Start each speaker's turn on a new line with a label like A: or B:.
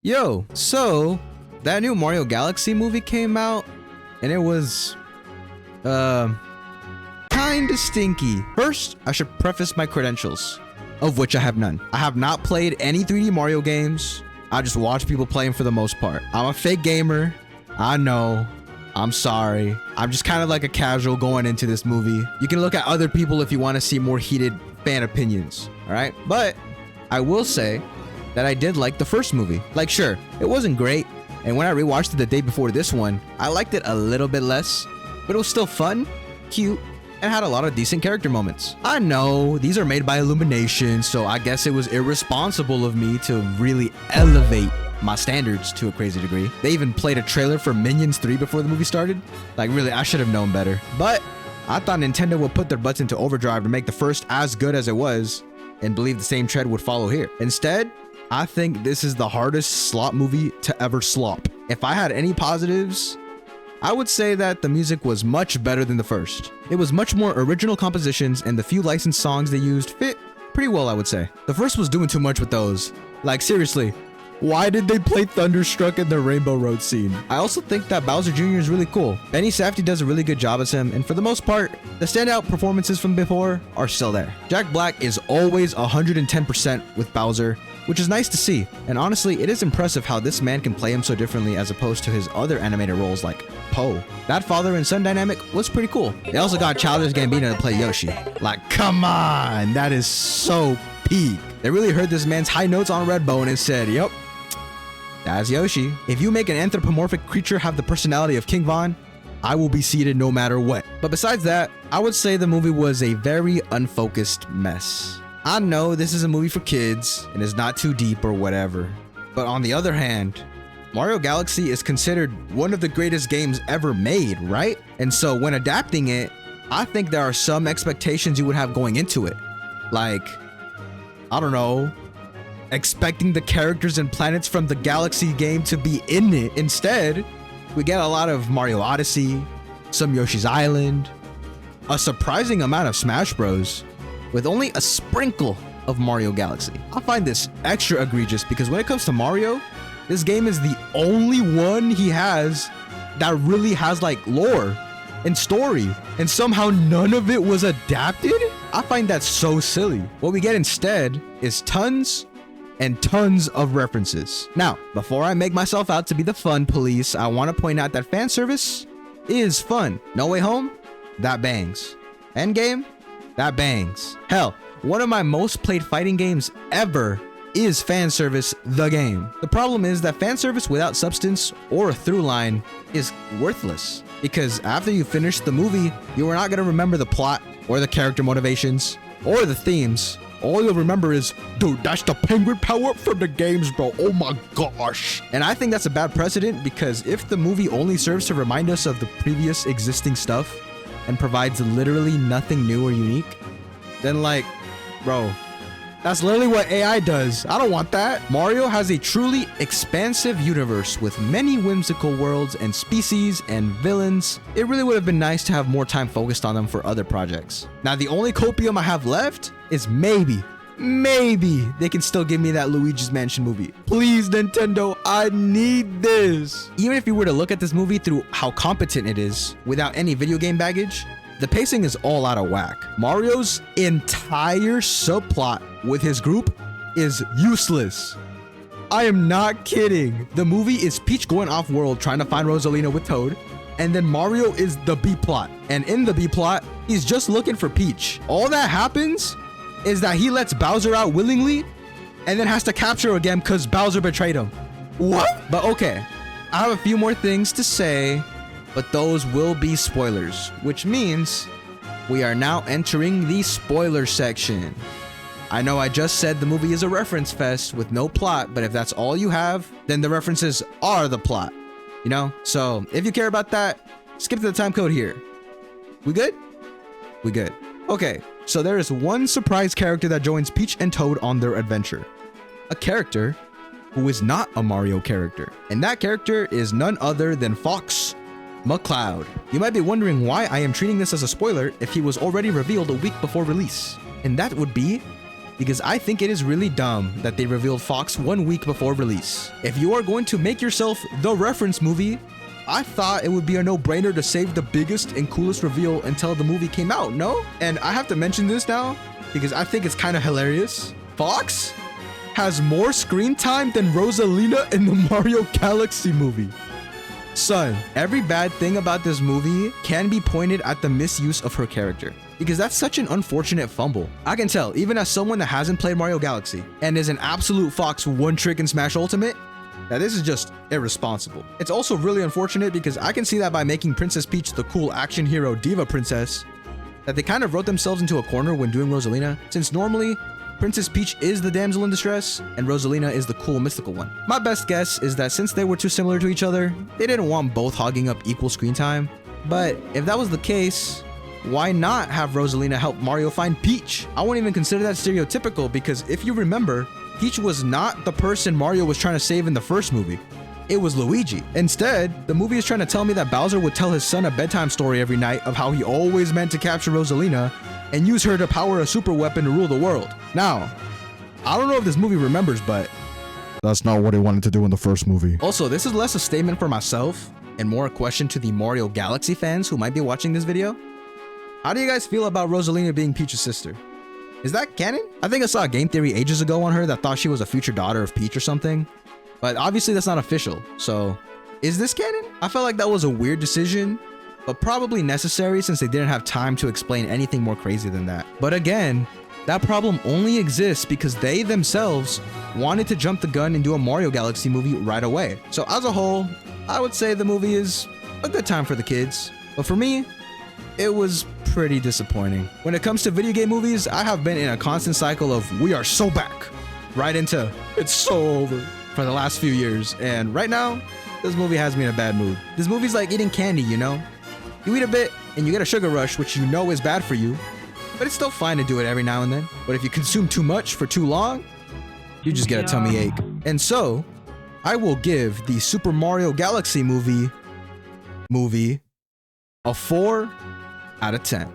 A: Yo, so that new Mario Galaxy movie came out and it was kinda stinky. First, I should preface my credentials, of which I have none. I have not played any 3D Mario games. I just watch people play them for the most part. I'm a fake gamer. I know. I'm sorry. I'm just kind of like a casual going into this movie. You can look at other people if you want to see more heated fan opinions, all right? But I will say that I did like the first movie. Like, sure, it wasn't great. And when I rewatched it the day before this one, I liked it a little bit less, but it was still fun, cute, and had a lot of decent character moments. I know these are made by Illumination, so I guess it was irresponsible of me to really elevate my standards to a crazy degree. They even played a trailer for Minions 3 before the movie started. Like, really, I should have known better. But I thought Nintendo would put their butts into overdrive to make the first as good as it was and believe the same trend would follow here. Instead, I think this is the hardest slop movie to ever slop. If I had any positives, I would say that the music was much better than the first. It was much more original compositions, and the few licensed songs they used fit pretty well, I would say. The first was doing too much with those. Like, seriously, why did they play Thunderstruck in the Rainbow Road scene? I also think that Bowser Jr. is really cool. Benny Safdie does a really good job as him, and for the most part, the standout performances from before are still there. Jack Black is always 110% with Bowser, which is nice to see. And honestly, it is impressive how this man can play him so differently as opposed to his other animated roles like Poe. That father and son dynamic was pretty cool. They also got Childish Gambino to play Yoshi. Like, come on, that is so peak. They really heard this man's high notes on Redbone and said, yep, that's Yoshi. If you make an anthropomorphic creature have the personality of King Von, I will be seated no matter what. But besides that, I would say the movie was a very unfocused mess. I know this is a movie for kids and is not too deep or whatever, but on the other hand, Mario Galaxy is considered one of the greatest games ever made, right? And so when adapting it, I think there are some expectations you would have going into it. Like, I don't know, expecting the characters and planets from the Galaxy game to be in it. Instead, we get a lot of Mario Odyssey, some Yoshi's Island, a surprising amount of Smash Bros, with only a sprinkle of Mario Galaxy. I find this extra egregious because when it comes to Mario, this game is the only one he has that really has like lore and story, and somehow none of it was adapted? I find that so silly. What we get instead is tons and tons of references. Now, before I make myself out to be the fun police, I want to point out that fan service is fun. No Way Home? That bangs. Endgame? That bangs. Hell, one of my most played fighting games ever is fan service, the game. The problem is that fan service without substance or a through line is worthless, because after you finish the movie, you are not going to remember the plot or the character motivations or the themes. All you'll remember is, dude, that's the penguin power from the games, bro. Oh my gosh. And I think that's a bad precedent, because if the movie only serves to remind us of the previous existing stuff and provides literally nothing new or unique, then like, bro, that's literally what AI does. I don't want that. Mario has a truly expansive universe with many whimsical worlds and species and villains. It really would have been nice to have more time focused on them for other projects. Now, the only copium I have left is maybe they can still give me that Luigi's Mansion movie. Please, Nintendo, I need this. Even if you were to look at this movie through how competent it is without any video game baggage, the pacing is all out of whack. Mario's entire subplot with his group is useless. I am not kidding. The movie is Peach going off-world trying to find Rosalina with Toad, and then Mario is the B-plot. And in the B-plot, he's just looking for Peach. All that happens is that he lets Bowser out willingly and then has to capture her again because Bowser betrayed him. What? But okay, I have a few more things to say, but those will be spoilers, which means we are now entering the spoiler section. I know I just said the movie is a reference fest with no plot, but if that's all you have, then the references are the plot, you know? So if you care about that, skip to the time code here. We good? We good. Okay, so there is one surprise character that joins Peach and Toad on their adventure. A character who is not a Mario character. And that character is none other than Fox McCloud. You might be wondering why I am treating this as a spoiler if he was already revealed a week before release. And that would be because I think it is really dumb that they revealed Fox 1 week before release. If you are going to make yourself the reference movie, I thought it would be a no-brainer to save the biggest and coolest reveal until the movie came out, no? And I have to mention this now because I think it's kind of hilarious. Fox has more screen time than Rosalina in the Mario Galaxy movie. Son, every bad thing about this movie can be pointed at the misuse of her character, because that's such an unfortunate fumble. I can tell, even as someone that hasn't played Mario Galaxy and is an absolute Fox one-trick in Smash Ultimate, that this is just irresponsible. It's also really unfortunate because I can see that by making Princess Peach the cool action hero diva princess, that they kind of wrote themselves into a corner when doing Rosalina, since normally Princess Peach is the damsel in distress, and Rosalina is the cool mystical one. My best guess is that since they were too similar to each other, they didn't want both hogging up equal screen time. But if that was the case, why not have Rosalina help Mario find Peach? I won't even consider that stereotypical because if you remember, Peach was not the person Mario was trying to save in the first movie. It was Luigi. Instead, the movie is trying to tell me that Bowser would tell his son a bedtime story every night of how he always meant to capture Rosalina and use her to power a super weapon to rule the world. Now, I don't know if this movie remembers, but
B: that's not what he wanted to do in the first movie.
A: Also, this is less a statement for myself and more a question to the Mario Galaxy fans who might be watching this video. How do you guys feel about Rosalina being Peach's sister? Is that canon? I think I saw a game theory ages ago on her that thought she was a future daughter of Peach or something, but obviously that's not official. So is this canon? I felt like that was a weird decision, but probably necessary since they didn't have time to explain anything more crazy than that. But again, that problem only exists because they themselves wanted to jump the gun and do a Mario Galaxy movie right away. So as a whole, I would say the movie is a good time for the kids, but for me, it was pretty disappointing. When it comes to video game movies, I have been in a constant cycle of we are so back, right into it's so over for the last few years. And right now, this movie has me in a bad mood. This movie's like eating candy, you know? You eat a bit and you get a sugar rush, which you know is bad for you, but it's still fine to do it every now and then. But if you consume too much for too long, you just get a tummy ache. And so, I will give the Super Mario Galaxy movie a 4 out of 10.